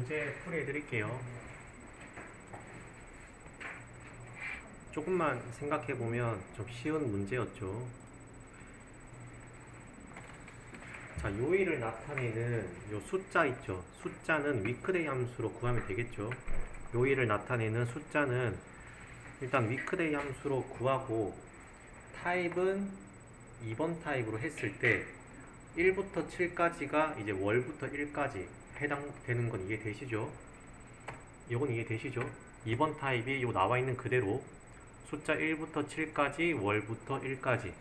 문제 풀이해 드릴게요. 조금만 생각해 보면 좀 쉬운 문제였죠. 자, 요일을 나타내는 요 숫자 있죠. 숫자는 위크데이 함수로 구하면 되겠죠. 요일을 나타내는 숫자는 일단 위크데이 함수로 구하고, 타입은 2번 타입으로 했을 때 1부터 7까지가 이제 월부터 일까지 해당되는 건 이해되시죠? 이건 이해되시죠? 2번 타입이 요 나와 있는 그대로 숫자 1부터 7까지 월부터 일까지.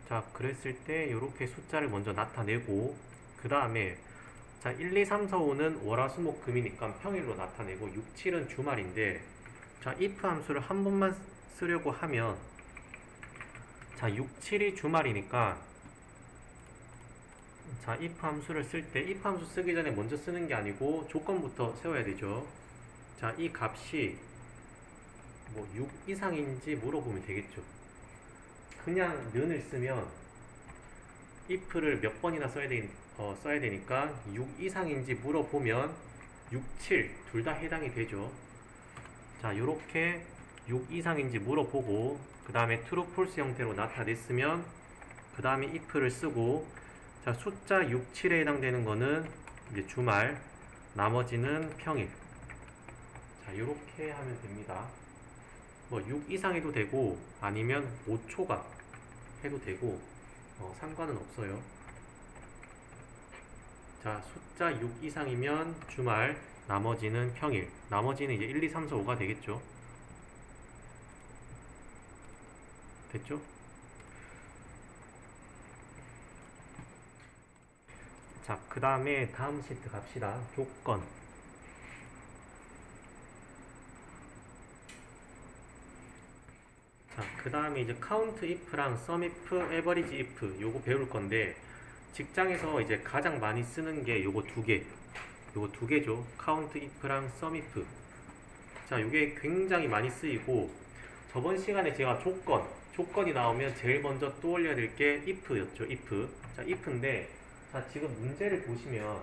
자, 그랬을 때 이렇게 숫자를 먼저 나타내고, 그 다음에 자 1, 2, 3, 4, 5는 월화수목금이니까 평일로 나타내고, 6, 7은 주말인데, 자 if 함수를 한 번만 쓰려고 하면, 자 6, 7이 주말이니까, 자 if 함수를 쓸 때 if 함수 쓰기 전에 먼저 쓰는 게 아니고 조건부터 세워야 되죠. 자 이 값이 뭐 6 이상인지 물어보면 되겠죠. 그냥 는을 쓰면 if를 몇 번이나 써야 되니까 6 이상인지 물어보면 6, 7 둘 다 해당이 되죠. 자 요렇게 6 이상인지 물어보고, 그 다음에 true, false 형태로 나타냈으면 그 다음에 if를 쓰고, 자 숫자 6, 7에 해당되는 거는 이제 주말, 나머지는 평일. 자 요렇게 하면 됩니다. 뭐 6 이상해도 되고 아니면 5초가 해도 되고 상관은 없어요. 자 숫자 6 이상이면 주말, 나머지는 평일. 나머지는 이제 1, 2, 3, 4, 5가 되겠죠. 됐죠? 자 그 다음에 다음 시트 갑시다. 조건. 자, 그 다음에 이제 count if랑 sum if, average if 요거 배울 건데, 직장에서 이제 가장 많이 쓰는 게 요거 두 개. 요거 두 개죠. count if랑 sum if. 자, 요게 굉장히 많이 쓰이고, 저번 시간에 제가 조건이 나오면 제일 먼저 떠올려야 될 게 if였죠. if. 자, if인데, 자, 지금 문제를 보시면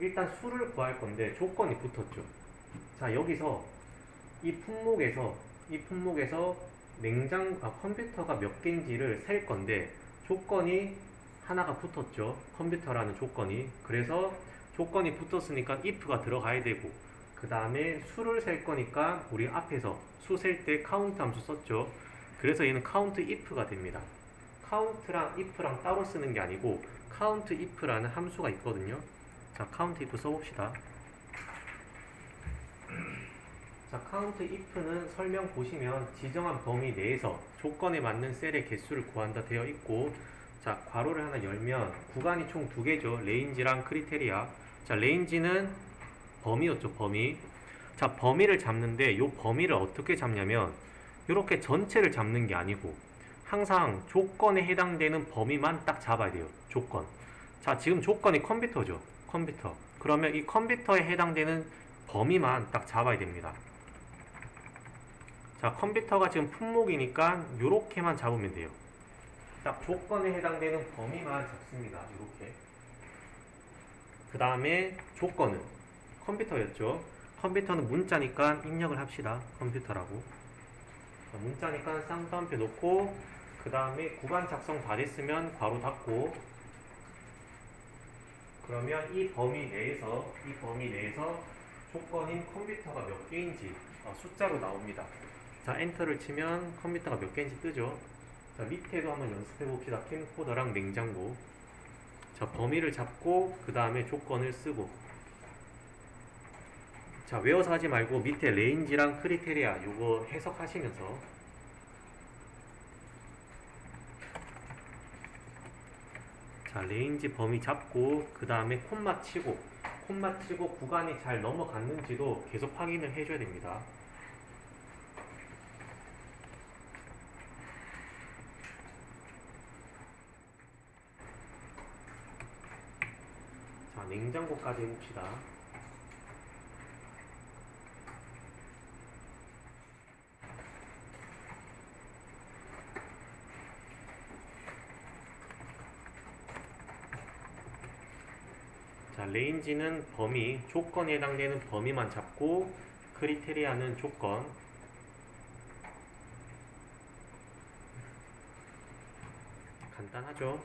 일단 수를 구할 건데 조건이 붙었죠. 자, 여기서 이 품목에서 컴퓨터가 몇 개인지를 셀 건데, 조건이 하나가 붙었죠. 컴퓨터라는 조건이. 그래서 조건이 붙었으니까 if가 들어가야 되고, 그 다음에 수를 셀 거니까 우리 앞에서 수 셀 때 count 함수 썼죠. 그래서 얘는 count if가 됩니다. count랑 if랑 따로 쓰는 게 아니고 count if라는 함수가 있거든요. 자, count if 써봅시다. 자, count if는 설명 보시면 지정한 범위 내에서 조건에 맞는 셀의 개수를 구한다 되어 있고, 자, 괄호를 하나 열면 구간이 총 두 개죠. 레인지랑 크리테리아. 자, 레인지는 범위였죠, 범위. 자, 범위를 잡는데 이 범위를 어떻게 잡냐면 이렇게 전체를 잡는 게 아니고 항상 조건에 해당되는 범위만 딱 잡아야 돼요. 조건. 자, 지금 조건이 컴퓨터죠. 컴퓨터. 그러면 이 컴퓨터에 해당되는 범위만 딱 잡아야 됩니다. 자, 컴퓨터가 지금 품목이니까 요렇게만 잡으면 돼요. 딱 조건에 해당되는 범위만 잡습니다. 이렇게. 그 다음에 조건은 컴퓨터였죠. 컴퓨터는 문자니까 입력을 합시다. 컴퓨터라고. 문자니까 쌍따옴표 놓고, 그 다음에 구간 작성 다 됐으면 괄호 닫고, 그러면 이 범위 내에서 조건인 컴퓨터가 몇 개인지 숫자로 나옵니다. 자, 엔터를 치면 컴퓨터가 몇 개인지 뜨죠. 자, 밑에도 한번 연습해 봅시다. 캠코더랑 냉장고. 자, 범위를 잡고 그 다음에 조건을 쓰고. 자, 외워서 하지 말고 밑에 레인지랑 크리테리아 요거 해석하시면서. 자, 레인지 범위 잡고 그 다음에 콤마 치고 구간이 잘 넘어갔는지도 계속 확인을 해줘야 됩니다. 자, 냉장고까지 해봅시다. 자, 자, 레인지는 범위, 조건에 해당되는 범위만 잡고 크리테리아는 조건. 간단하죠?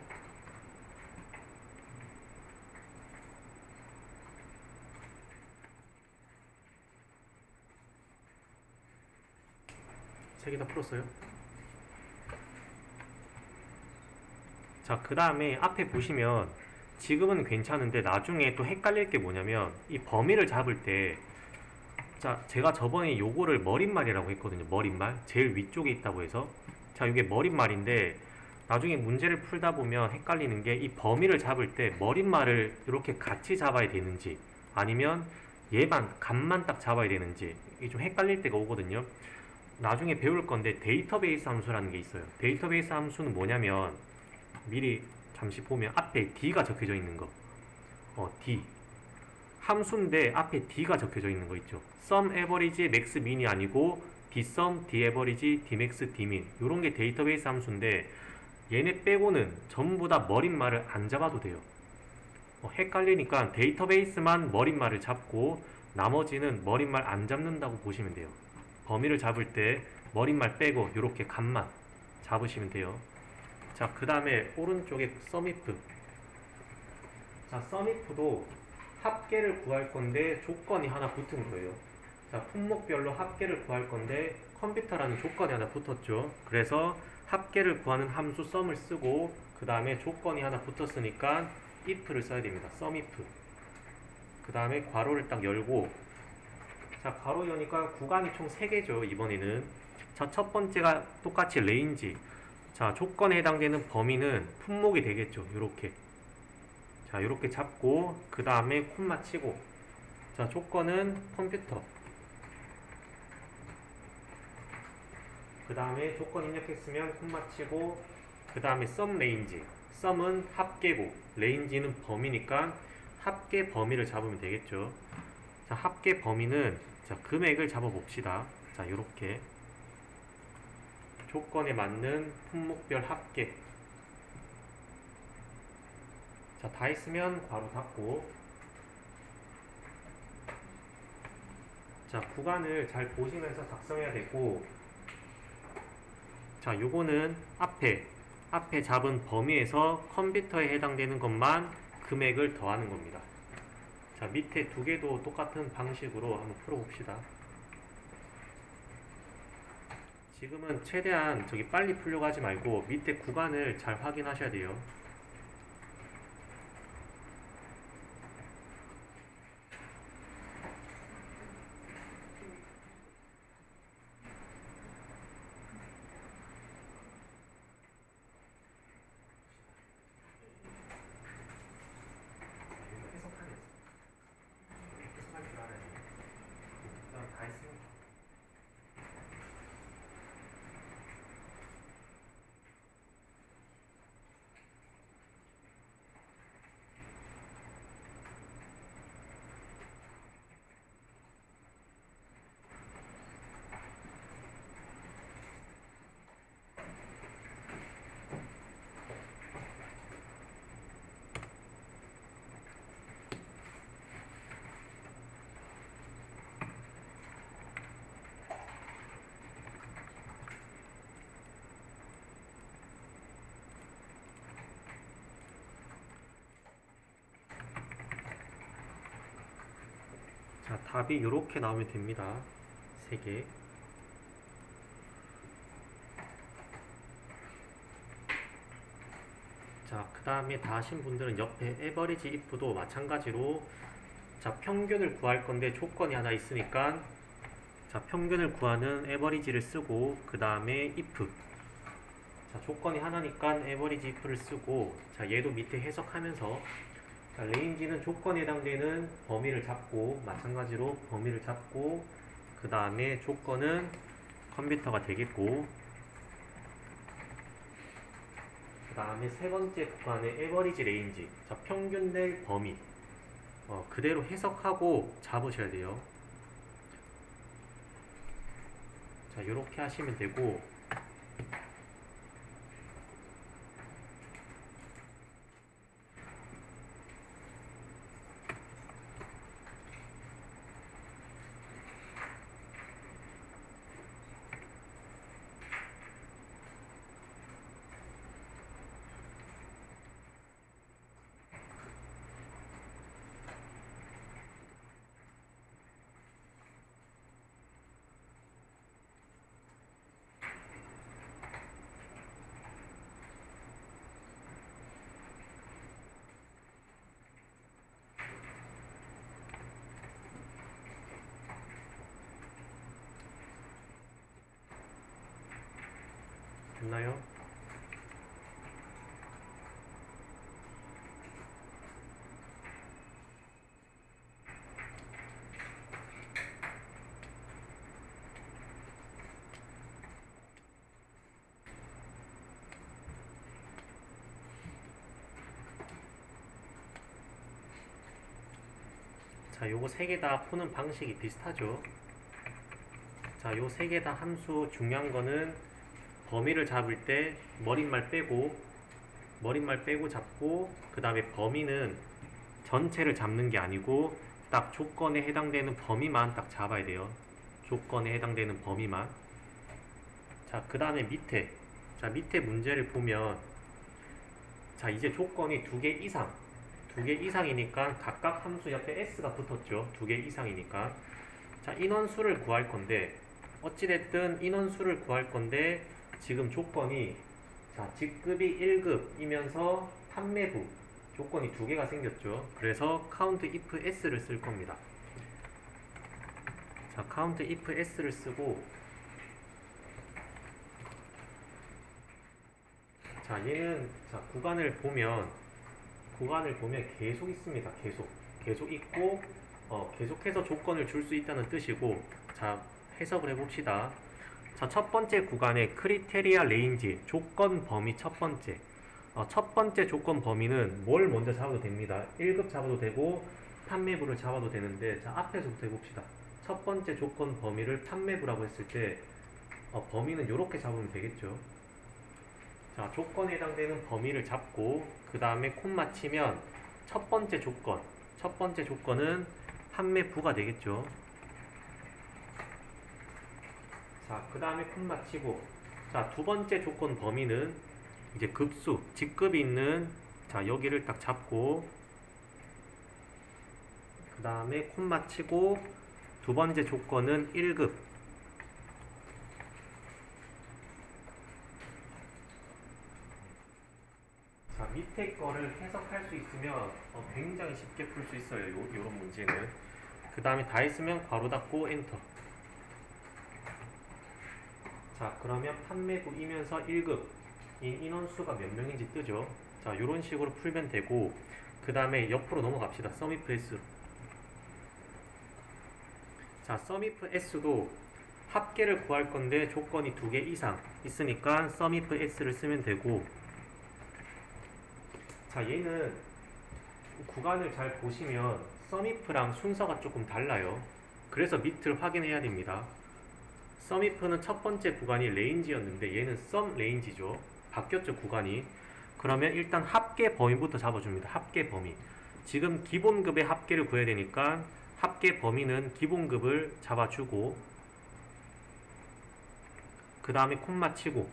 세 개 다 풀었어요? 자, 그 다음에 앞에 보시면 지금은 괜찮은데 나중에 또 헷갈릴 게 뭐냐면 이 범위를 잡을 때, 자, 제가 저번에 요거를 머릿말이라고 했거든요. 머릿말. 제일 위쪽에 있다고 해서. 자, 이게 머릿말인데 나중에 문제를 풀다 보면 헷갈리는 게 이 범위를 잡을 때 머릿말을 이렇게 같이 잡아야 되는지 아니면 얘만 값만 딱 잡아야 되는지 이게 좀 헷갈릴 때가 오거든요. 나중에 배울 건데 데이터베이스 함수라는 게 있어요. 데이터베이스 함수는 뭐냐면 미리 잠시 보면 앞에 D가 적혀져 있는 거. D. 함수인데 앞에 D가 적혀져 있는 거 있죠. sum average max min이 아니고 dsum, daverage, dmax, dmin. 요런 게 데이터베이스 함수인데 얘네 빼고는 전부 다 머릿말을 안 잡아도 돼요. 헷갈리니까 데이터베이스만 머릿말을 잡고 나머지는 머릿말 안 잡는다고 보시면 돼요. 범위를 잡을 때 머릿말 빼고 이렇게 값만 잡으시면 돼요. 자, 그 다음에 오른쪽에 sumif. 자, sumif도 합계를 구할 건데 조건이 하나 붙은 거예요. 자, 품목별로 합계를 구할 건데 컴퓨터라는 조건이 하나 붙었죠. 그래서 합계를 구하는 함수 sum을 쓰고 그 다음에 조건이 하나 붙었으니까 if를 써야 됩니다. sumif. 그 다음에 괄호를 딱 열고, 자, 괄호 여니까 구간이 총 3개죠. 이번에는. 자, 첫 번째가 똑같이 range. 자, 조건에 해당되는 범위는 품목이 되겠죠. 요렇게. 자, 요렇게 잡고 그 다음에 콤마 치고, 자, 조건은 컴퓨터. 그 다음에 조건 입력했으면 콤마 치고 그 다음에 sum range. sum은 합계고 range는 범위니까 합계 범위를 잡으면 되겠죠. 자, 합계 범위는, 자, 금액을 잡아봅시다. 자, 요렇게 조건에 맞는 품목별 합계. 자, 다 했으면 괄호 닫고, 자, 구간을 잘 보시면서 작성해야 되고, 자, 요거는 앞에 잡은 범위에서 컴퓨터에 해당되는 것만 금액을 더하는 겁니다. 자, 밑에 두 개도 똑같은 방식으로 한번 풀어봅시다. 지금은 최대한 저기 빨리 풀려고 하지 말고 밑에 구간을 잘 확인하셔야 돼요. 다 했습니다. 자, 답이 이렇게 나오면 됩니다. 3개. 자, 그 다음에 다 하신 분들은 옆에 average if도 마찬가지로, 자, 평균을 구할 건데 조건이 하나 있으니까, 자, 평균을 구하는 average를 쓰고 그 다음에 if. 자, 조건이 하나니까 average if를 쓰고, 자, 얘도 밑에 해석하면서, 자, range는 조건에 해당되는 범위를 잡고 마찬가지로 범위를 잡고 그 다음에 조건은 컴퓨터가 되겠고, 그 다음에 세 번째 구간의 average range. 자, 평균 될 범위. 그대로 해석하고 잡으셔야 돼요. 자, 요렇게 하시면 되고, 됐나요? 자, 요거 세 개 다 푸는 방식이 비슷하죠. 자, 요 세 개 다 함수 중요한 거는 범위를 잡을 때 머릿말 빼고 잡고, 그 다음에 범위는 전체를 잡는 게 아니고 딱 조건에 해당되는 범위만 딱 잡아야 돼요. 조건에 해당되는 범위만. 자, 그 다음에 밑에 문제를 보면, 자, 이제 조건이 두 개 이상이니까 각각 함수 옆에 s가 붙었죠. 두 개 이상이니까. 자, 인원수를 구할 건데, 어찌됐든 인원수를 구할 건데, 지금 조건이, 자, 직급이 1급이면서 판매부 조건이 두 개가 생겼죠. 그래서 count if s를 쓸 겁니다. 자, count if s를 쓰고, 자, 얘는, 자, 구간을 보면 계속 있습니다. 계속 있고, 계속해서 조건을 줄 수 있다는 뜻이고. 자, 해석을 해봅시다. 자, 첫 번째 구간의 크리테리아 레인지, 조건 범위 첫 번째 조건 범위는 뭘 먼저 잡아도 됩니다. 1급 잡아도 되고 판매부를 잡아도 되는데, 자, 앞에서부터 해봅시다. 첫 번째 조건 범위를 판매부라고 했을 때 범위는 이렇게 잡으면 되겠죠. 자, 조건에 해당되는 범위를 잡고 그 다음에 콤마 치면 첫 번째 조건은 판매부가 되겠죠. 자, 그 다음에 콤마 치고, 자, 두 번째 조건 범위는 이제 급수, 직급이 있는, 자, 여기를 딱 잡고 그 다음에 콤마 치고, 두 번째 조건은 1급. 자, 밑에 거를 해석할 수 있으면 굉장히 쉽게 풀 수 있어요. 요런 문제는. 그 다음에 다 했으면 괄호 닫고 엔터. 자, 그러면 판매부이면서 1급 인원수가 몇 명인지 뜨죠. 자, 요런 식으로 풀면 되고, 그 다음에 옆으로 넘어갑시다. sumif s. 자, sumif s도 합계를 구할 건데 조건이 두 개 이상 있으니까 sumif s를 쓰면 되고. 자, 얘는 구간을 잘 보시면 sumif랑 순서가 조금 달라요. 그래서 밑을 확인해야 됩니다. sumif는 첫 번째 구간이 range였는데 얘는 sum range죠. 바뀌었죠, 구간이. 그러면 일단 합계 범위부터 잡아줍니다. 합계 범위. 지금 기본급의 합계를 구해야 되니까 합계 범위는 기본급을 잡아주고, 그 다음에 콤마 치고.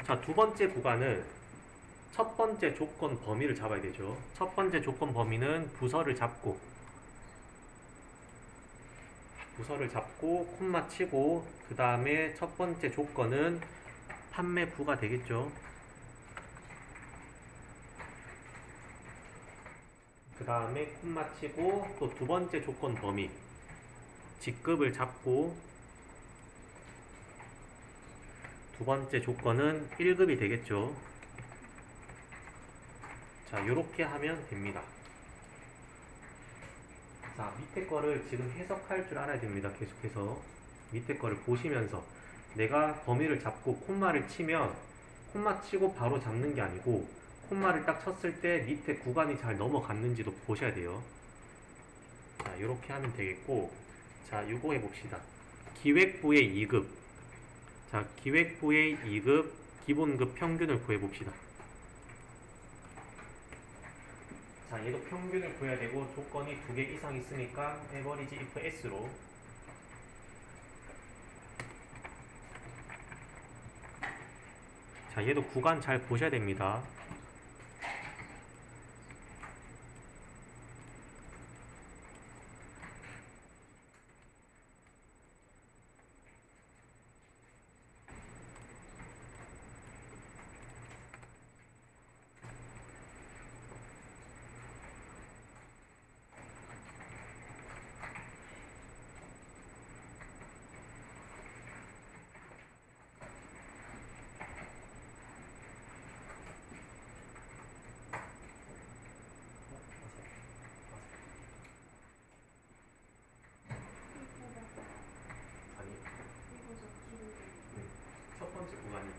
자, 두 번째 구간은 첫 번째 조건 범위를 잡아야 되죠. 첫 번째 조건 범위는 부서를 잡고 콤마 치고, 그 다음에 첫 번째 조건은 판매부가 되겠죠. 그 다음에 콤마 치고 또 두 번째 조건 범위 직급을 잡고, 두 번째 조건은 1급이 되겠죠. 자, 요렇게 하면 됩니다. 자, 밑에 거를 지금 해석할 줄 알아야 됩니다. 계속해서 밑에 거를 보시면서 내가 범위를 잡고 콤마를 치면, 콤마 치고 바로 잡는 게 아니고 콤마를 딱 쳤을 때 밑에 구간이 잘 넘어갔는지도 보셔야 돼요. 자, 요렇게 하면 되겠고. 자, 요거 해봅시다. 기획부의 2급. 자, 기획부의 2급 기본급 평균을 구해봅시다. 자, 얘도 평균을 구해야 되고 조건이 두 개 이상 있으니까 average if s로. 자, 얘도 구간 잘 보셔야 됩니다.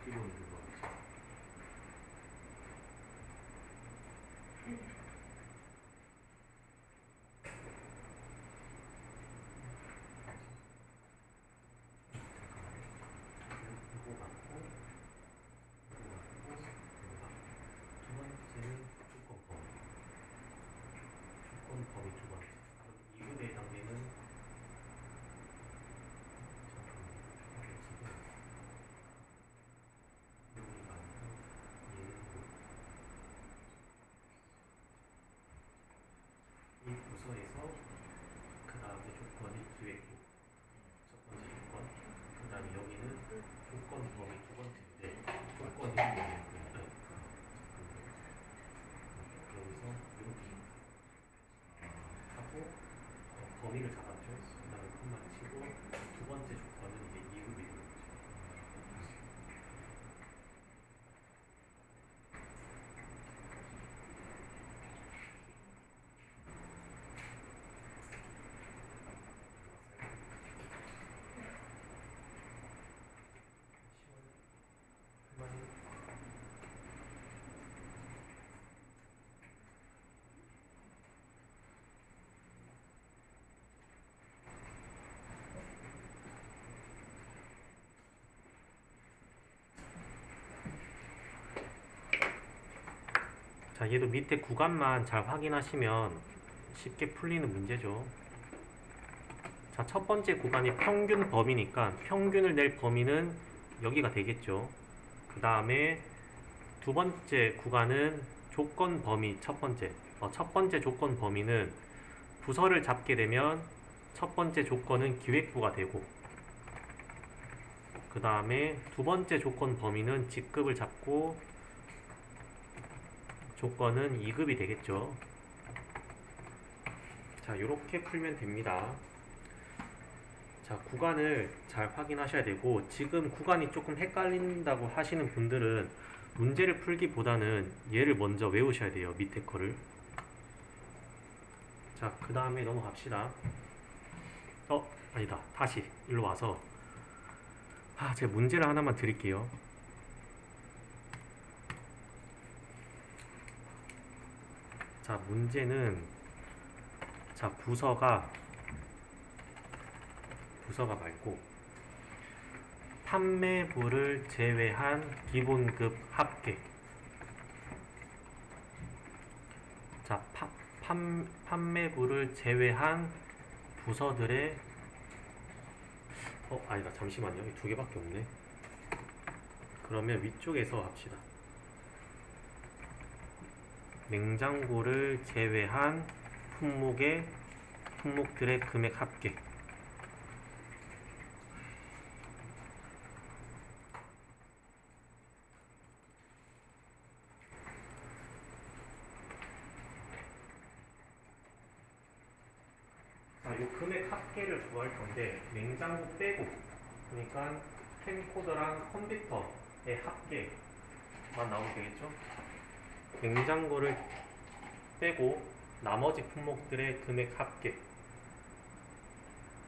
기본 그거죠. 이거 맞고, 두 번째는 조건 범위. 조건 범위 두 번째. 그럼 2분의 단계는 이 부서에서 그 다음에 조건이 기획부 첫 번째 조건, 그 다음에 여기는 조건 범위 두 번째인데 조건이 기획부인데 여기서 이렇게 하고 범위를 잡았죠. 그 다음에 콤마 치고 두 번째 조건은 이제 2급이 되는 거죠. 자, 얘도 밑에 구간만 잘 확인하시면 쉽게 풀리는 문제죠. 자, 첫 번째 구간이 평균 범위니까 평균을 낼 범위는 여기가 되겠죠. 그 다음에 두 번째 구간은 조건 범위 첫 번째 조건 범위는 부서를 잡게 되면 첫 번째 조건은 기획부가 되고 그 다음에 두 번째 조건 범위는 직급을 잡고 조건은 2급이 되겠죠. 자, 이렇게 풀면 됩니다. 자, 구간을 잘 확인하셔야 되고 지금 구간이 조금 헷갈린다고 하시는 분들은 문제를 풀기보다는 얘를 먼저 외우셔야 돼요. 밑에 거를. 자, 그 다음에 넘어갑시다. 아니다. 다시 일로 와서 제가 문제를 하나만 드릴게요. 자, 문제는 자, 부서가 말고 판매부를 제외한 기본급 합계. 자, 판매부를 제외한 부서들의 아니다. 잠시만요. 이 두 개밖에 없네. 그러면 위쪽에서 합시다. 냉장고를 제외한 품목들의 금액 합계. 자, 요 금액 합계를 구할 건데 냉장고 빼고, 그러니까 캠코더랑 컴퓨터의 합계만 나오면 되겠죠? 냉장고를 빼고 나머지 품목들의 금액 합계.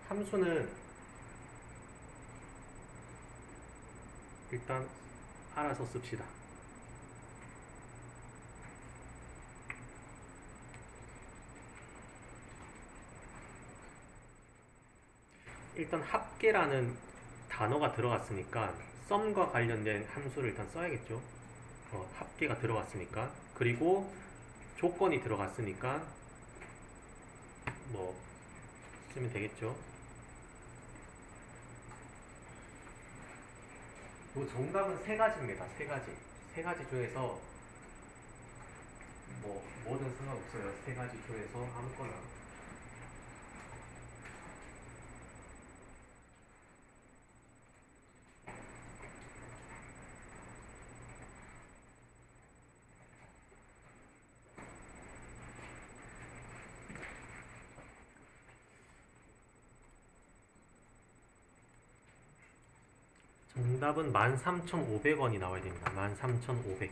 함수는 일단 알아서 씁시다. 일단 합계라는 단어가 들어갔으니까 썸과 관련된 함수를 일단 써야겠죠. 합계가 들어갔으니까. 그리고 조건이 들어갔으니까 뭐 쓰면 되겠죠. 정답은 세 가지입니다. 세 가지. 세 가지 중에서 뭐든 상관없어요. 세 가지 중에서 아무거나. 정답은 13,500원이 나와야 됩니다. 13,500.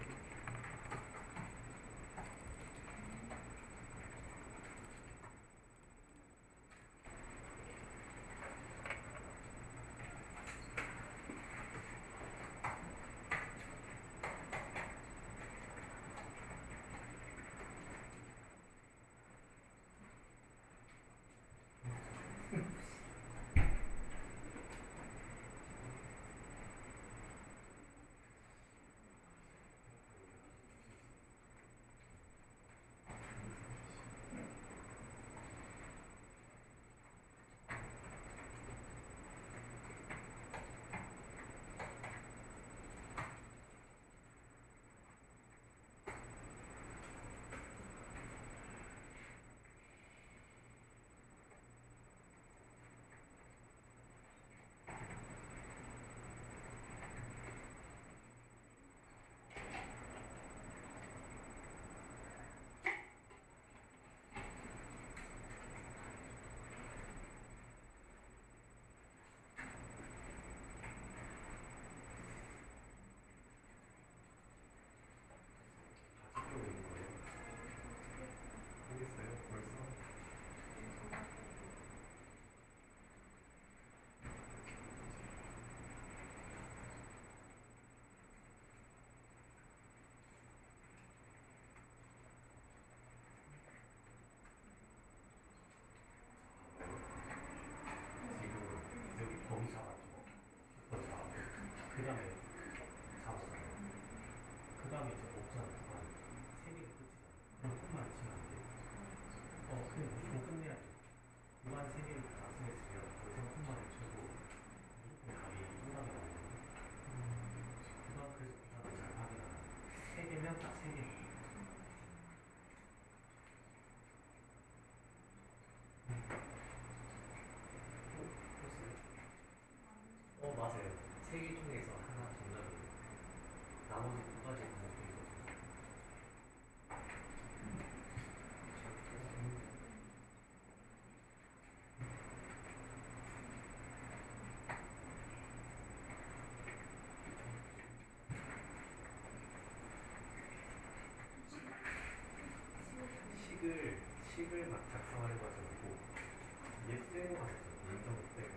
다음에 잡았잖아요. 그 다음에 이제 없잖아. 세 개가 끝이잖아. 그럼 콤마를 치면 안 돼. 그냥 무조건 끝내야죠. 구간 세 개를 작성했으면 더 이상 콤마를 쳐도 무조건 답이 정답이 나오거든요. 구간 그래서 구간을 잘 확인하라. 세 개면 딱 세 개. 맞아요. 세 개 중에서 하나 정답이에요. 나머지 두 가지 방법도 있거든요. 식을 막 작성하려고 하지 말고 얘 빼고 하셨어요. 인정을 빼고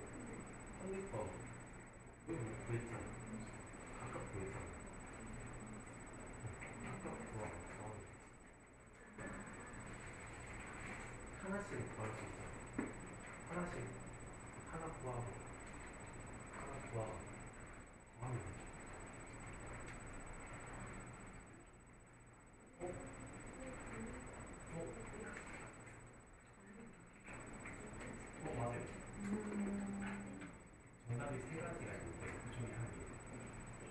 성립법 구했잖아. 아까 구했잖아. 아까 구하고 하나씩은 구할 수 있잖아. 하나씩 하나 구하고 하나 구하고 구하면 되지. 맞아요. 정답이 세 가지가 있는데 그 중에 한 개.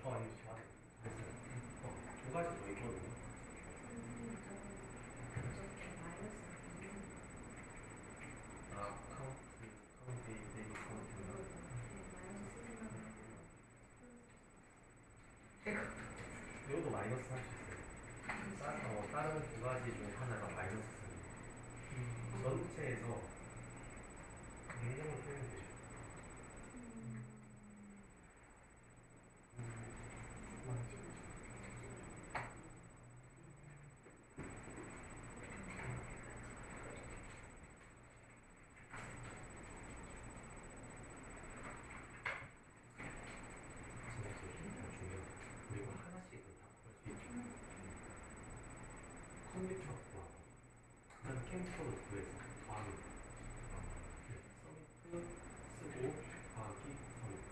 아니 맞아요. 됐어요. 두 가지 더 있거든요. 이것도 마이너스 할 수 있어요. 다른 두 가지 중 하나가 마이너스 씁니다. 전체에서 능력을 표현해 되죠. 진짜 힘이 중요해요. 그리고 하나씩은 다 구할 수 있죠. 컴퓨터 구하고 그 다음에 캠코더 구해서 더하기 서미트 쓰고 더하기 서미트.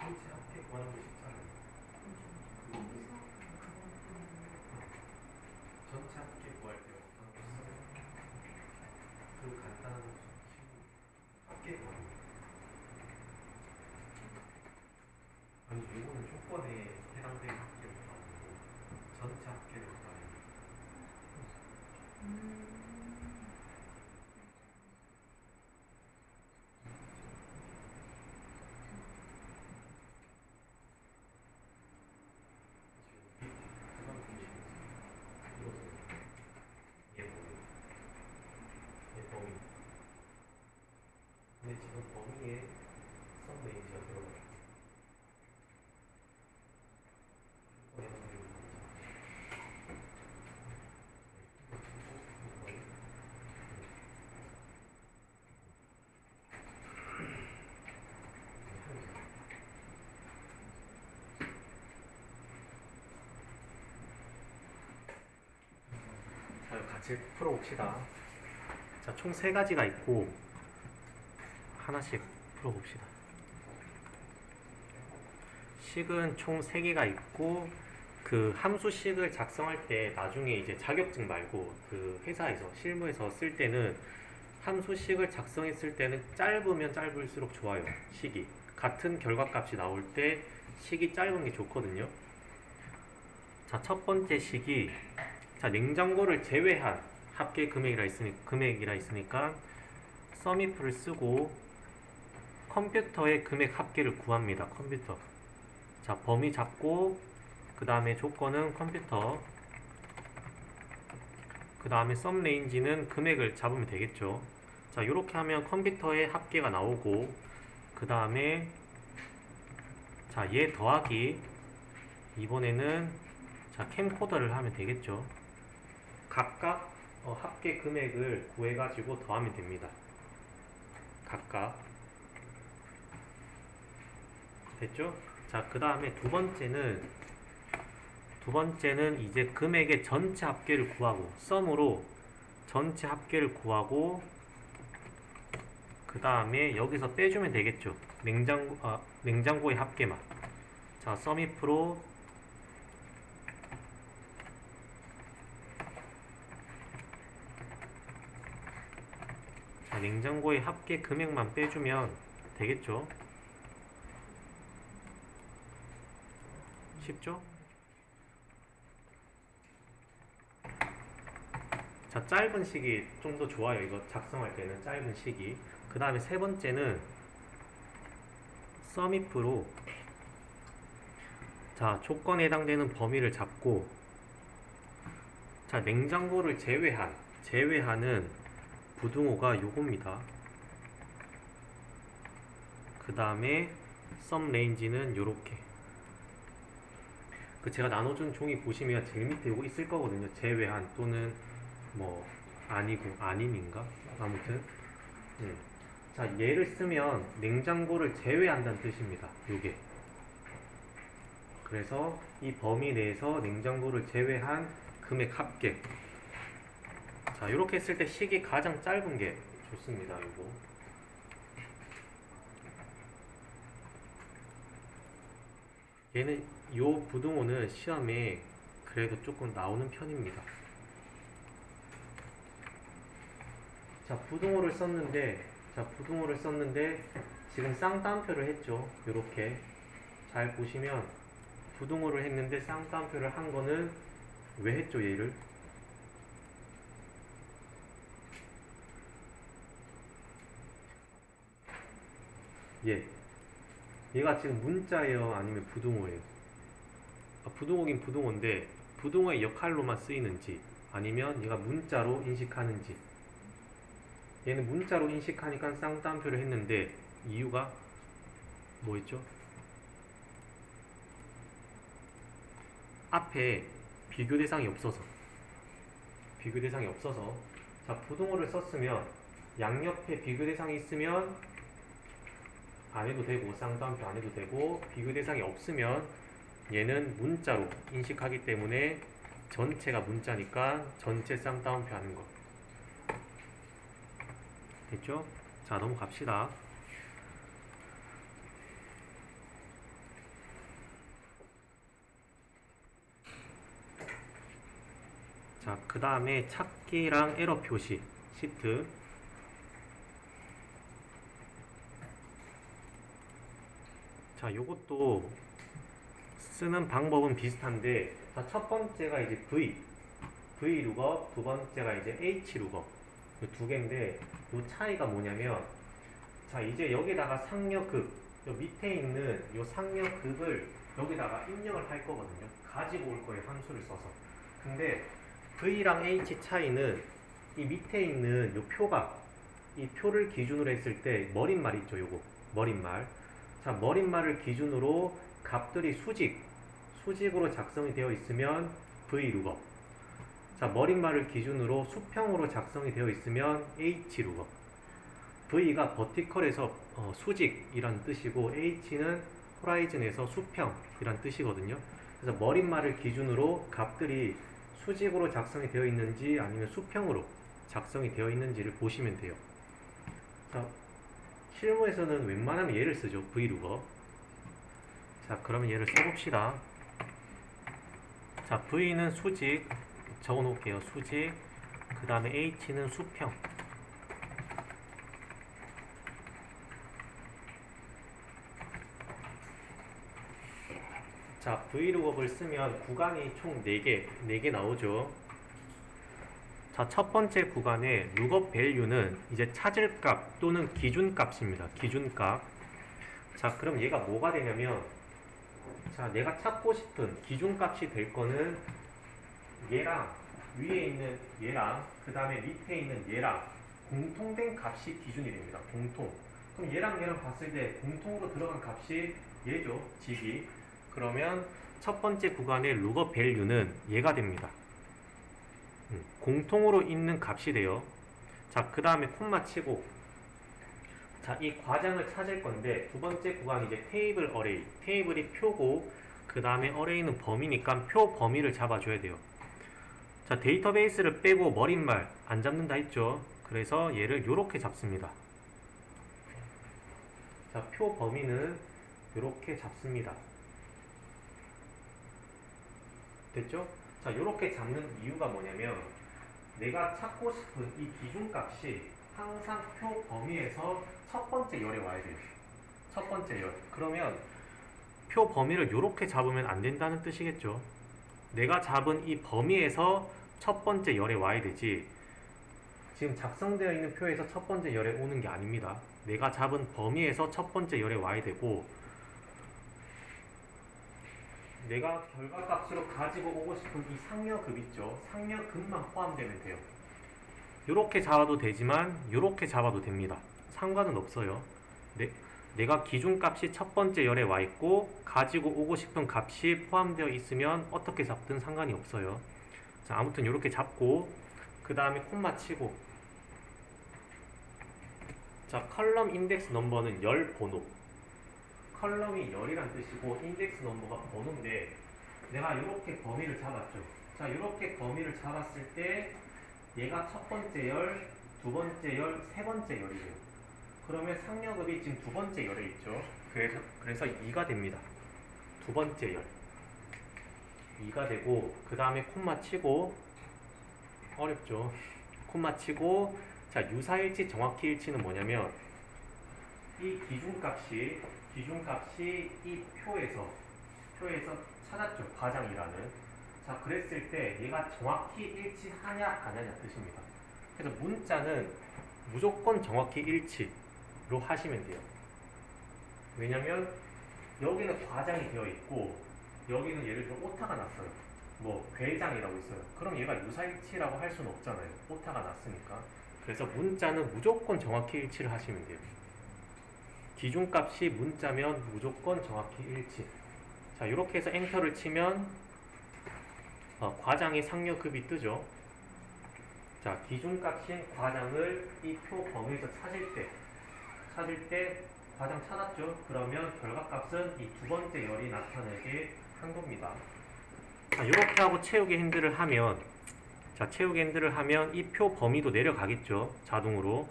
전체 합계 구하는 게 쉽잖아요. 전체 합계 구할 때 어떤 거 써요? 그 간단한 합계 구하는 거. 아니 이거는 조건에 해당되는 합계를 구하는 거고 전체 합계를 구하는 거. 근데 지금 범위에 썸 레인지가 들어가요. 자, 같이 풀어봅시다. 자, 총 세 가지가 있고 하나씩 풀어봅시다. 식은 총 3개가 있고 그 함수식을 작성할 때 나중에 이제 자격증 말고 그 회사에서 실무에서 쓸 때는 함수식을 작성했을 때는 짧으면 짧을수록 좋아요. 식이 같은 결과값이 나올 때 식이 짧은 게 좋거든요. 자, 첫 번째 식이 자, 냉장고를 제외한 합계 금액이라 있으니까 썸이프를 쓰고 컴퓨터의 금액 합계를 구합니다. 컴퓨터. 자, 범위 잡고 그 다음에 조건은 컴퓨터, 그 다음에 썸 레인지는 금액을 잡으면 되겠죠. 자, 이렇게 하면 컴퓨터의 합계가 나오고 그 다음에 자, 얘 더하기 이번에는 자, 캠코더를 하면 되겠죠. 각각 합계 금액을 구해가지고 더하면 됩니다. 각각 됐죠? 자, 그 다음에 두 번째는 이제 금액의 전체 합계를 구하고 썸으로 전체 합계를 구하고 그 다음에 여기서 빼주면 되겠죠. 냉장고의 합계만. 자, 썸이프로 자, 냉장고의 합계 금액만 빼주면 되겠죠. 쉽죠? 자, 짧은 식이 좀 더 좋아요. 이거 작성할 때는 짧은 식이. 그 다음에 세 번째는 썸if로 자, 조건에 해당되는 범위를 잡고 자, 냉장고를 제외하는 부등호가 요겁니다. 그 다음에 썸 레인지는 요렇게 그 제가 나눠준 종이 보시면 제일 밑에 요거 있을 거거든요. 제외한 또는 뭐 아니고 아님인가? 아무튼 자, 얘를 쓰면 냉장고를 제외한다는 뜻입니다. 요게 그래서 이 범위 내에서 냉장고를 제외한 금액 합계. 자, 이렇게 했을 때 식이 가장 짧은 게 좋습니다. 요거 얘는 요 부등호는 시험에 그래도 조금 나오는 편입니다. 자, 부등호를 썼는데 지금 쌍따옴표를 했죠. 요렇게 잘 보시면 부등호를 했는데 쌍따옴표를 한 거는 왜 했죠? 얘를 얘가 지금 문자예요? 아니면 부등호예요? 부등호긴 부등호인데 부등호의 역할로만 쓰이는지 아니면 얘가 문자로 인식하는지. 얘는 문자로 인식하니까 쌍따옴표를 했는데 이유가 뭐였죠? 앞에 비교 대상이 없어서 자, 부등호를 썼으면 양옆에 비교 대상이 있으면 안 해도 되고 쌍따옴표 안 해도 되고 비교 대상이 없으면 얘는 문자로 인식하기 때문에 전체가 문자니까 전체 쌍따옴표 하는 거 됐죠? 자, 넘어갑시다. 자, 그 다음에 찾기랑 에러 표시 시트. 자, 요것도 쓰는 방법은 비슷한데 자, 첫 번째가 이제 V 룩업, 두 번째가 이제 H 룩업 두 개인데 요 차이가 뭐냐면 자, 이제 여기다가 상여극 요 밑에 있는 요 상여극을 여기다가 입력을 할 거거든요. 가지고 올 거예요. 함수를 써서. 근데 V랑 H 차이는 이 밑에 있는 요 표가 이 표를 기준으로 했을 때 머릿말 있죠. 요거 머릿말. 자, 머릿말을 기준으로 값들이 수직으로 작성이 되어 있으면 V룩업. 자, 머릿말을 기준으로 수평으로 작성이 되어 있으면 H룩업. V가 버티컬에서 수직이란 뜻이고 H는 호라이즌에서 수평이란 뜻이거든요. 그래서 머릿말을 기준으로 값들이 수직으로 작성이 되어 있는지 아니면 수평으로 작성이 되어 있는지를 보시면 돼요. 자, 실무에서는 웬만하면 얘를 쓰죠. V룩업. 자, 그러면 얘를 써봅시다. 자, V는 수직 적어 놓을게요. 수직. 그 다음에 H는 수평. 자, V룩업을 쓰면 구간이 총 4개 나오죠. 자, 첫 번째 구간의 룩업 밸류는 이제 찾을 값 또는 기준값입니다. 기준값. 자, 그럼 얘가 뭐가 되냐면 자, 내가 찾고 싶은 기준값이 될 거는 얘랑 위에 있는 얘랑 그 다음에 밑에 있는 얘랑 공통된 값이 기준이 됩니다. 공통. 그럼 얘랑 봤을 때 공통으로 들어간 값이 얘죠. 직이. 그러면 첫 번째 구간의 룩업 밸류는 얘가 됩니다. 공통으로 있는 값이 돼요. 자, 그 다음에 콤마 치고, 자, 이 과장을 찾을 건데 두 번째 구간이 이제 테이블 어레이. 테이블이 표고 그 다음에 어레이는 범위니까 표 범위를 잡아줘야 돼요. 자, 데이터베이스를 빼고 머릿말 안 잡는다 했죠. 그래서 얘를 요렇게 잡습니다. 자, 표 범위는 요렇게 잡습니다. 됐죠? 자, 요렇게 잡는 이유가 뭐냐면 내가 찾고 싶은 이 기준값이 항상 표 범위에서 첫 번째 열에 와야 돼요. 첫 번째 열. 그러면 표 범위를 요렇게 잡으면 안 된다는 뜻이겠죠. 내가 잡은 이 범위에서 첫 번째 열에 와야 되지, 지금 작성되어 있는 표에서 첫 번째 열에 오는 게 아닙니다. 내가 잡은 범위에서 첫 번째 열에 와야 되고, 내가 결과값으로 가지고 오고 싶은 이 상여급 있죠. 상여급만 포함되면 돼요. 요렇게 잡아도 되지만 요렇게 잡아도 됩니다. 상관은 없어요. 내가 기준값이 첫 번째 열에 와 있고 가지고 오고 싶은 값이 포함되어 있으면 어떻게 잡든 상관이 없어요. 자, 아무튼 요렇게 잡고 그 다음에 콤마 치고, 자, 컬럼 인덱스 넘버는 열 번호. 컬럼이 열이란 뜻이고 인덱스 넘버가 번호인데 내가 이렇게 범위를 잡았죠. 자, 이렇게 범위를 잡았을 때 얘가 첫 번째 열, 두 번째 열, 세 번째 열이에요. 그러면 상여급이 지금 두 번째 열에 있죠. 그래서 2가 됩니다. 두 번째 열 2가 되고, 그 다음에 콤마 치고, 어렵죠. 콤마 치고, 자, 유사일치 정확히 일치는 뭐냐면 이 기준값이 이 표에서 찾았죠. 과장이라는. 자, 그랬을 때 얘가 정확히 일치하냐 안 하냐 뜻입니다. 그래서 문자는 무조건 정확히 일치로 하시면 돼요. 왜냐면 여기는 과장이 되어 있고 여기는 예를 들어 오타가 났어요. 뭐 괴장이라고 있어요. 그럼 얘가 유사일치라고 할 수는 없잖아요. 오타가 났으니까. 그래서 문자는 무조건 정확히 일치를 하시면 돼요. 기준값이 문자면 무조건 정확히 일치. 자, 이렇게 해서 엔터를 치면 과장의 상여급이 뜨죠. 자, 기준값인 과장을 이 표 범위에서 찾을 때 과장 찾았죠. 그러면 결과값은 이 두 번째 열이 나타나게 한 겁니다. 자, 이렇게 하고 채우기 핸들을 하면, 자, 채우기 핸들을 하면 이 표 범위도 내려가겠죠. 자동으로.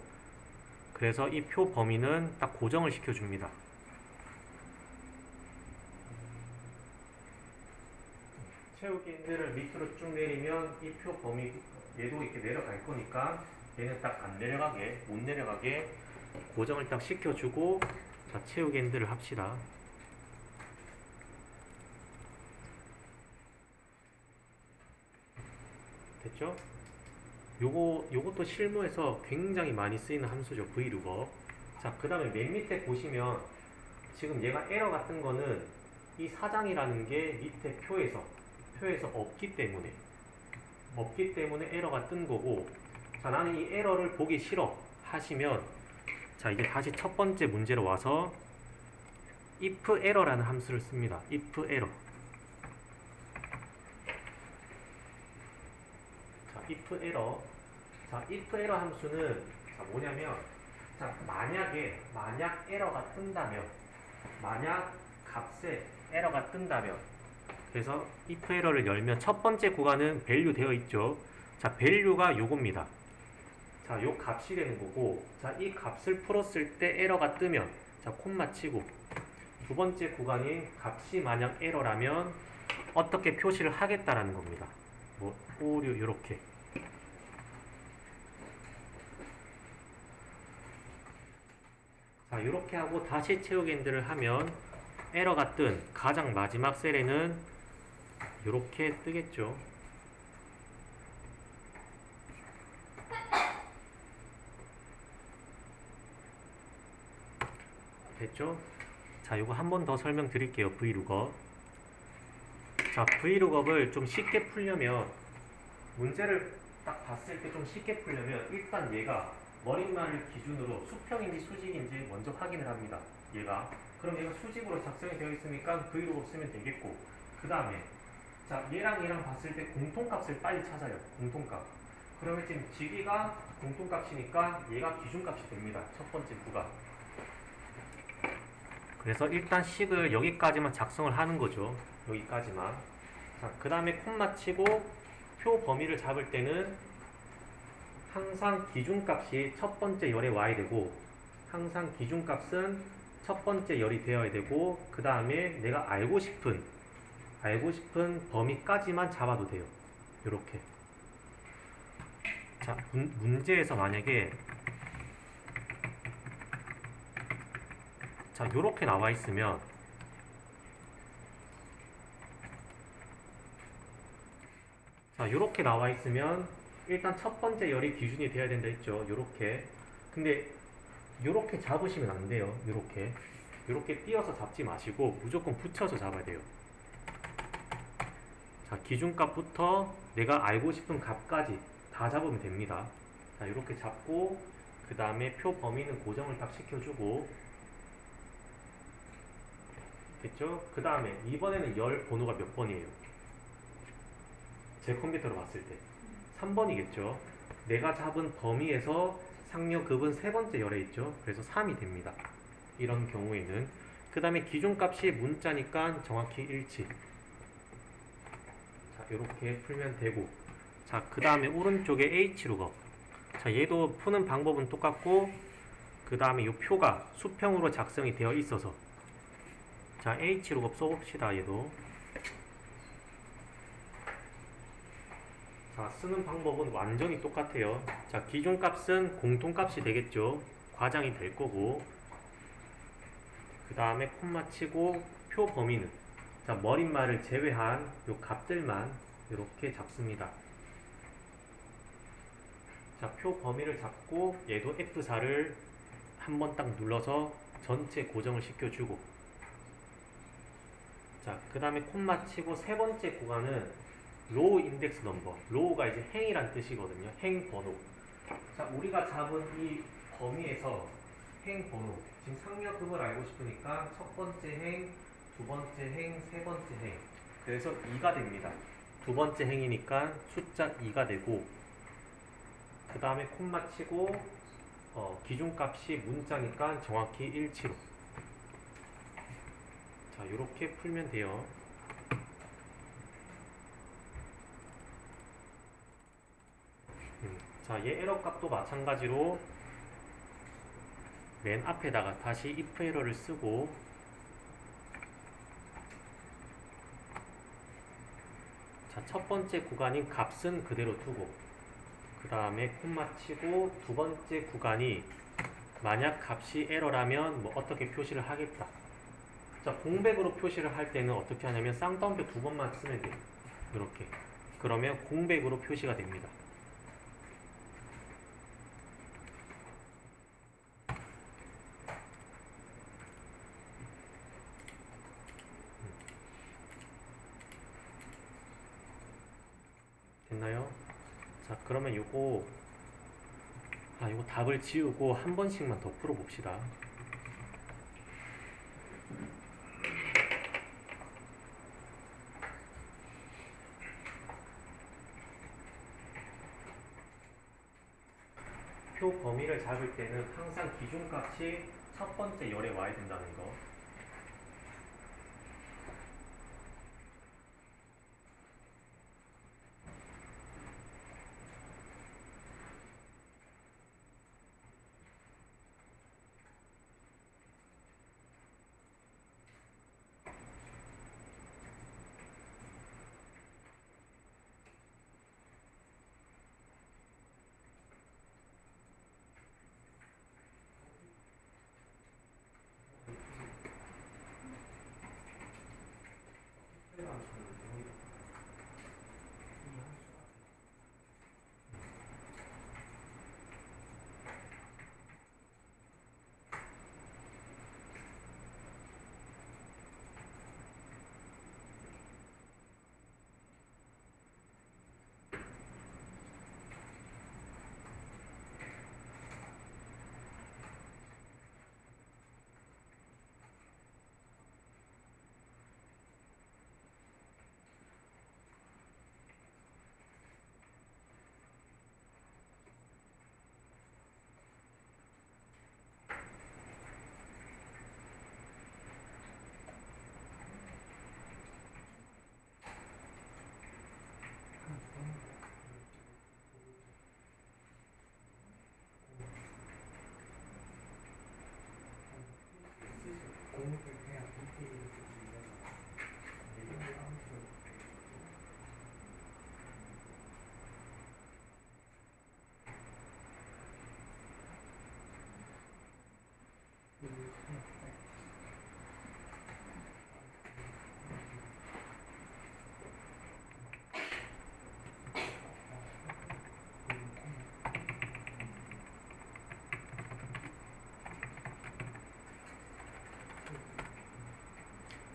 그래서 이 표 범위는 딱 고정을 시켜줍니다. 채우기 핸들을 밑으로 쭉 내리면 이 표 범위 얘도 이렇게 내려갈 거니까 얘는 딱 안 내려가게, 못 내려가게 고정을 딱 시켜주고, 자, 채우기 핸들을 합시다. 됐죠? 요것도 실무에서 굉장히 많이 쓰이는 함수죠. vlookup. 자, 그 다음에 맨 밑에 보시면 지금 얘가 에러가 뜬 거는 이 사장이라는 게 밑에 표에서 없기 때문에 에러가 뜬 거고, 자, 나는 이 에러를 보기 싫어 하시면, 자, 이제 다시 첫 번째 문제로 와서 if error라는 함수를 씁니다. if error. 자, if error. 자, if error 함수는 자, 뭐냐면, 자, 만약 에러가 뜬다면, 만약 값에 에러가 뜬다면, 그래서 if error를 열면 첫 번째 구간은 value 되어 있죠. 자, value가 요겁니다. 자, 요 값이 되는 거고, 자, 이 값을 풀었을 때 에러가 뜨면, 자, 콤마 치고, 두 번째 구간인 값이 만약 에러라면 어떻게 표시를 하겠다라는 겁니다. 뭐 오류 요렇게. 자, 요렇게 하고 다시 채우기 핸들을 하면 에러가 뜬 가장 마지막 셀에는 요렇게 뜨겠죠. 됐죠? 자, 요거 한 번 더 설명드릴게요. vlookup. 자, vlookup을 좀 쉽게 풀려면, 문제를 딱 봤을 때 좀 쉽게 풀려면 일단 얘가 머릿말을 기준으로 수평인지 수직인지 먼저 확인을 합니다. 얘가. 그럼 얘가 수직으로 작성이 되어 있으니까 브이로그 쓰면 되겠고, 그 다음에 자 얘랑 얘랑 봤을 때 공통값을 빨리 찾아요. 공통값. 그러면 지금 지기가 공통값이니까 얘가 기준값이 됩니다. 첫 번째 구간. 그래서 일단 식을 여기까지만 작성을 하는 거죠. 여기까지만. 자, 그 다음에 콤마 치고 표 범위를 잡을 때는 항상 기준값이 첫 번째 열에 와야 되고, 항상 기준값은 첫 번째 열이 되어야 되고, 그 다음에 내가 알고 싶은 범위까지만 잡아도 돼요. 이렇게. 자, 문제에서 만약에 자, 요렇게 나와 있으면 요렇게 나와 있으면 일단 첫 번째 열이 기준이 돼야 된다 했죠. 요렇게. 근데 요렇게 잡으시면 안 돼요. 요렇게 띄어서 잡지 마시고 무조건 붙여서 잡아야 돼요. 자, 기준값부터 내가 알고 싶은 값까지 다 잡으면 됩니다. 자, 요렇게 잡고 그 다음에 표 범위는 고정을 딱 시켜주고, 됐죠? 그 다음에 이번에는 열 번호가 몇 번이에요? 제 컴퓨터로 봤을 때 3번이겠죠. 내가 잡은 범위에서 상여급은 세 번째 열에 있죠. 그래서 3이 됩니다. 이런 경우에는. 그 다음에 기준값이 문자니까 정확히 일치. 자, 이렇게 풀면 되고, 자, 그 다음에 오른쪽에 H룩업. 자, 얘도 푸는 방법은 똑같고, 그 다음에 이 표가 수평으로 작성이 되어 있어서, 자, H룩업 써봅시다. 얘도. 자, 쓰는 방법은 완전히 똑같아요. 자, 기준값은 공통값이 되겠죠. 과장이 될 거고, 그 다음에 콤마 치고 표 범위는, 자, 머릿말을 제외한 요 값들만 이렇게 잡습니다. 자, 표 범위를 잡고 얘도 F4를 한번 딱 눌러서 전체 고정을 시켜주고, 자, 그 다음에 콤마 치고 세 번째 구간은 로우 인덱스 넘버. 로우가 이제 행이란 뜻이거든요. 행 번호. 자, 우리가 잡은 이 범위에서 행 번호. 지금 상여급을 알고 싶으니까 첫 번째 행, 두 번째 행, 세 번째 행. 그래서 2가 됩니다. 두 번째 행이니까 숫자 2가 되고, 그 다음에 콤마 치고 기준값이 문자니까 정확히 일치로. 자, 요렇게 풀면 돼요. 자, 얘 에러 값도 마찬가지로 맨 앞에다가 다시 if 에러를 쓰고, 자, 첫 번째 구간인 값은 그대로 두고, 그 다음에 콤마 치고 두 번째 구간이 만약 값이 에러라면 뭐 어떻게 표시를 하겠다. 자, 공백으로 표시를 할 때는 어떻게 하냐면 쌍따옴표 두 번만 쓰면 돼요. 이렇게. 그러면 공백으로 표시가 됩니다. 됐나요? 자, 그러면 요거 답을 지우고 한 번씩만 더 풀어봅시다. 표 범위를 잡을 때는 항상 기준값이 첫 번째 열에 와야 된다는 거.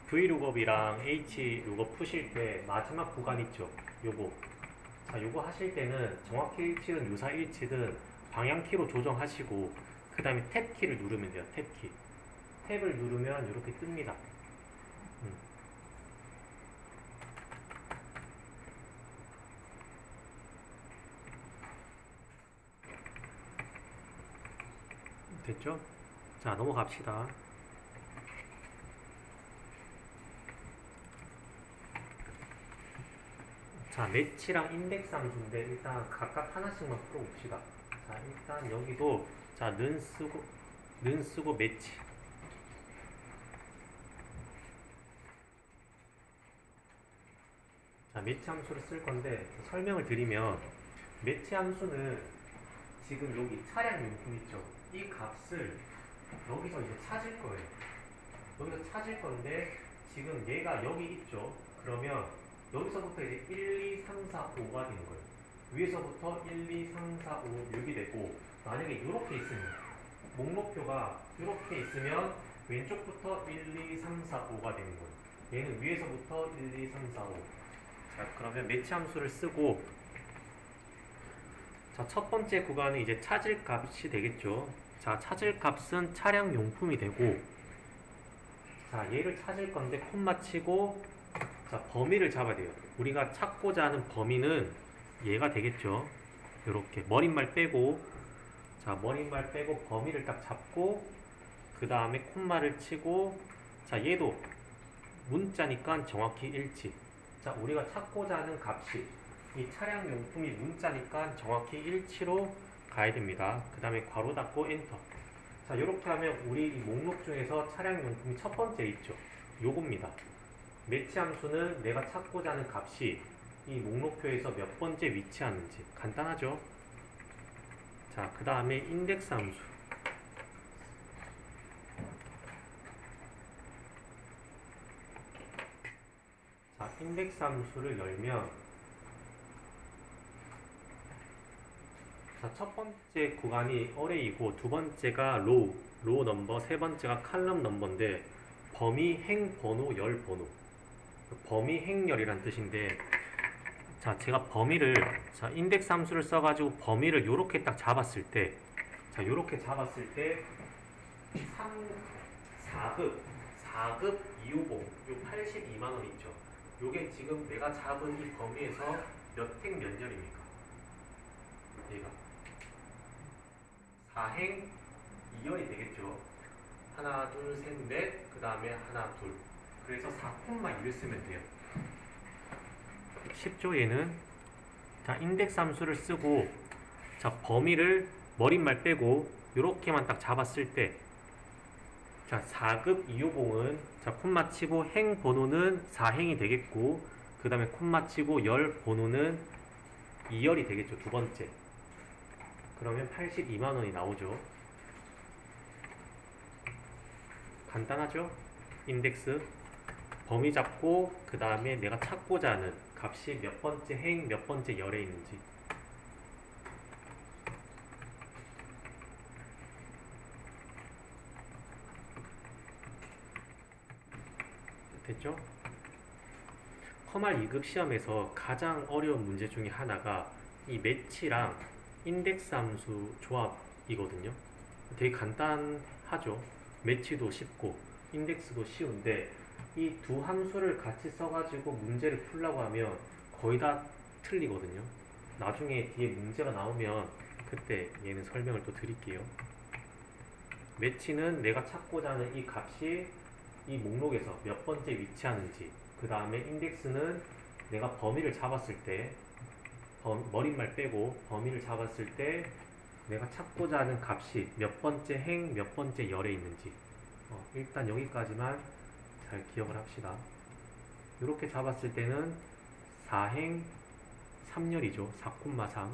V룩업이랑 H룩업 푸실 때 마지막 구간 있죠. 요거. 자, 요거 하실 때는 정확히 일치든 유사 일치든 방향키로 조정하시고 그 다음에 탭키를 누르면 돼요. 탭키. 탭을 누르면 이렇게 뜹니다. 됐죠? 자, 넘어갑시다. 자, 매치랑 인덱스 함수인데 일단 각각 하나씩만 풀어봅시다. 자, 일단 여기도 자, 는 쓰고 매치. 자, 매치 함수를 쓸 건데 설명을 드리면 매치 함수는 지금 여기 차량 용품 있죠. 이 값을 여기서 이제 찾을 거예요. 여기서 찾을 건데 지금 얘가 여기 있죠. 그러면 여기서부터 이제 1, 2, 3, 4, 5가 되는 거예요. 위에서부터 1, 2, 3, 4, 5, 6이 되고 만약에 이렇게 있으면 목록표가 이렇게 있으면 왼쪽부터 1, 2, 3, 4, 5가 되는 거예요. 얘는 위에서부터 1, 2, 3, 4, 5. 자, 그러면 매치 함수를 쓰고 자, 첫 번째 구간은 이제 찾을 값이 되겠죠. 자, 찾을 값은 차량 용품이 되고 자, 얘를 찾을 건데 콤마 치고 자, 범위를 잡아야 돼요. 우리가 찾고자 하는 범위는 얘가 되겠죠. 이렇게 머릿말 빼고 자, 머릿말 빼고 범위를 딱 잡고 그 다음에 콤마를 치고 자, 얘도 문자니까 정확히 일치. 자, 우리가 찾고자 하는 값이 이 차량 용품이 문자니까 정확히 일치로 가야 됩니다. 그 다음에 괄호 닫고 엔터. 자, 이렇게 하면 우리 이 목록 중에서 차량 용품이 첫 번째 있죠. 요겁니다. 매치 함수는 내가 찾고자 하는 값이 이 목록표에서 몇 번째 위치하는지 간단하죠. 자, 그 다음에 인덱스 함수. 자, 인덱스 함수를 열면 자, 첫 번째 구간이 어레이고 두 번째가 로우 넘버, 세 번째가 칼럼 넘버인데 범위, 행, 번호, 열, 번호. 범위, 행, 열이란 뜻인데 자, 제가 범위를 자, 인덱스 함수를 써가지고 범위를 요렇게 딱 잡았을 때 자, 요렇게 잡았을 때 4급 250, 요 82만원 있죠. 요게 지금 내가 잡은 이 범위에서 몇 행 몇 열입니까? 얘가 4행 2열이 되겠죠. 하나, 둘, 셋, 넷, 그 다음에 하나, 둘. 그래서 4콤마 1을 쓰면 돼요. 쉽죠, 얘는? 자, 인덱스 함수를 쓰고, 자, 범위를 머릿말 빼고, 요렇게만 딱 잡았을 때, 자, 4급 250은, 자, 콤마 치고, 행 번호는 4행이 되겠고, 그 다음에 콤마 치고, 열 번호는 2열이 되겠죠, 두 번째. 그러면 82만원이 나오죠. 간단하죠? 인덱스. 범위 잡고 그 다음에 내가 찾고자 하는 값이 몇 번째 행, 몇 번째 열에 있는지. 됐죠? 커말 2급 시험에서 가장 어려운 문제 중에 하나가 이 매치랑 인덱스 함수 조합이거든요. 되게 간단하죠. 매치도 쉽고 인덱스도 쉬운데 이 두 함수를 같이 써가지고 문제를 풀려고 하면 거의 다 틀리거든요. 나중에 뒤에 문제가 나오면 그때 얘는 설명을 또 드릴게요. 매치는 내가 찾고자 하는 이 값이 이 목록에서 몇 번째 위치하는지, 그 다음에 인덱스는 내가 범위를 잡았을 때 머릿말 빼고 범위를 잡았을 때 내가 찾고자 하는 값이 몇 번째 행, 몇 번째 열에 있는지. 일단 여기까지만 잘 기억을 합시다. 이렇게 잡았을 때는 4행 3열이죠. 4,3.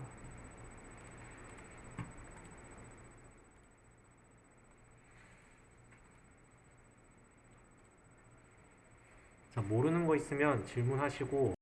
자, 모르는 거 있으면 질문하시고